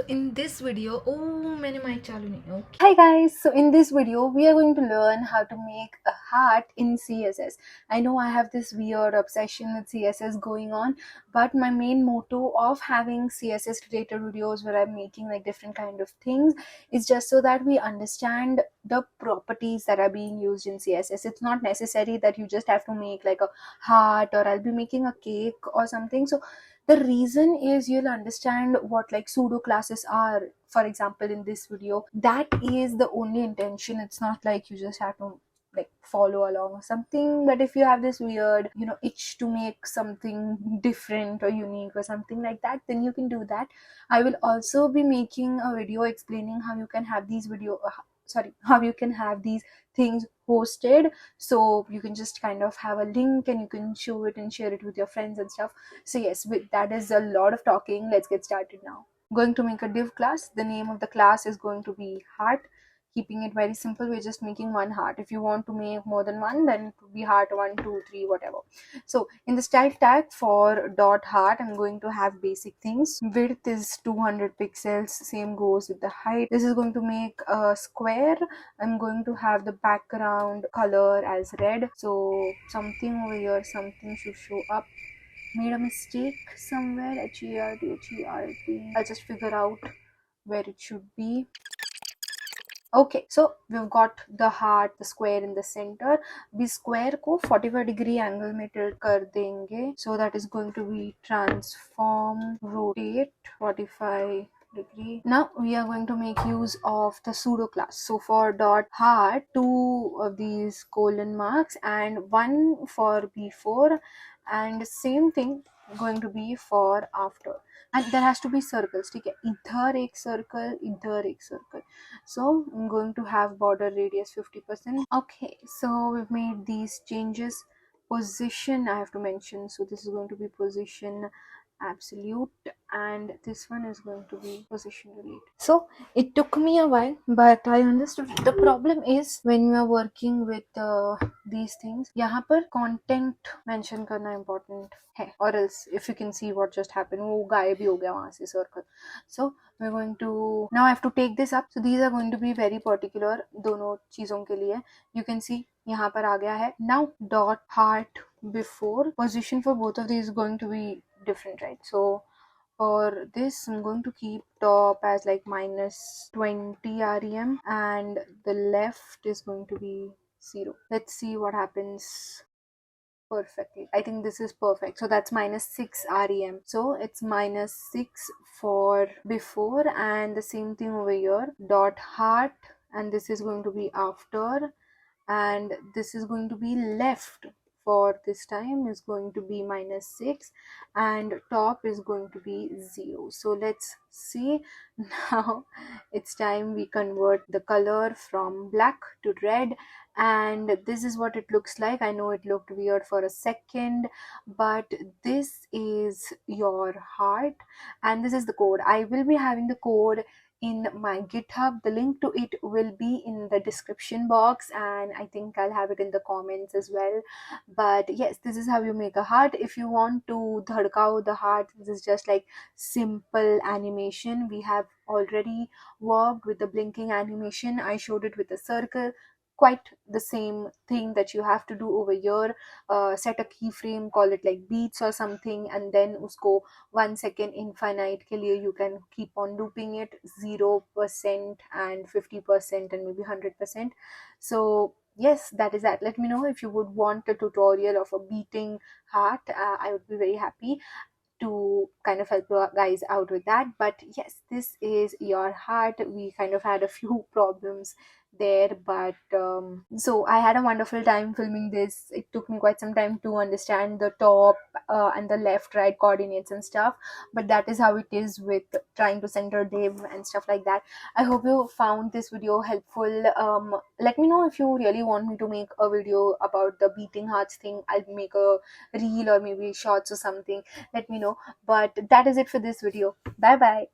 in this video, oh, मैंने mic चालू नहीं okay. Hi guys, so in this video we are going to learn how to make a heart in CSS. I know I have this weird obsession with CSS going on, but my main motto of having CSS related videos where I'm making like different kind of things is just so that we understand the properties that are being used in CSS. It's not necessary that you just have to make like a heart or I'll be making a cake or something. So the reason is you'll understand what like pseudo classes are, for example, in this video. That is the only intention. It's not like you just have to like follow along or something, but if you have this weird itch to make something different or unique or something like that, then you can do that. I will also be making a video explaining how you can have these how you can have these things hosted, so you can just kind of have a link and you can show it and share it with your friends and stuff. So yes, that is a lot of talking. Let's get started now. Going to make a div class. The name of the class is going to be heart. Keeping it very simple, we're just making one heart. If you want to make more than one, then it would be heart 1 2 3 whatever. So in the style tag for dot heart, I'm going to have basic things. Width is 200 pixels, same goes with the height. This is going to make a square. I'm going to have the background color as red, so something over here, something should show up. Made a mistake somewhere. HERT. I'll just figure out where it should be. Okay, so we've got the heart, the square in the center. We square को 45 degree angle में tilt कर देंगे. So that is going to be transform, rotate 45 degree. Now we are going to make use of the pseudo class. So for dot heart, 2 of these colon marks and 1 for before, and same thing going to be for after. And there has to be circles. ठीक है, इधर एक circle, इधर एक circle. So I'm going to have border radius 50%. Okay, so we've made these changes. Position I have to mention, so this is going to be position absolute and this one is going to be position delete. So it took me a while, but I understood. The problem is when you are working with these things, यहाँ पर content mention करना important है, or else if you can see what just happened, वो गायब ही हो गया वहाँ से circle. So we're going to now I have to take this up. So these are going to be very particular दोनों चीजों के लिए. You can see यहाँ पर आ गया है. Now dot heart before, position for both of these is going to be different, right? So for this I'm going to keep top as like minus 20 rem and the left is going to be 0. Let's see what happens. Perfectly, I think this is perfect. So that's minus 6 rem, so it's minus 6 for before and the same thing over here. Dot heart, and this is going to be after, and this is going to be left for this time is going to be minus 6 and top is going to be 0. So let's see. Now it's time we convert the color from black to red, and this is what it looks like. I know it looked weird for a second, but this is your heart and this is the code. I will be having the code in my GitHub. The link to it will be in the description box and I think I'll have it in the comments as well. But yes, this is how you make a heart. If you want to dhadkao the heart, this is just like simple animation. We have already worked with the blinking animation. I showed it with a circle. Quite the same thing that you have to do over here. Set a keyframe, call it like beats or something, and then usko 1 second infinite के लिए you can keep on looping it 0% and 50% and maybe 100%. So yes, that is that. Let me know if you would want a tutorial of a beating heart. I would be very happy to kind of help you guys out with that. But yes, this is your heart. We kind of had a few problems there, but so I had a wonderful time filming this. It took me quite some time to understand the top and the left right coordinates and stuff, but that is how it is with trying to center div and stuff like that. I hope you found this video helpful. Let me know if you really want me to make a video about the beating hearts thing. I'll make a reel or maybe shorts or something. Let me know. But that is it for this video. Bye bye.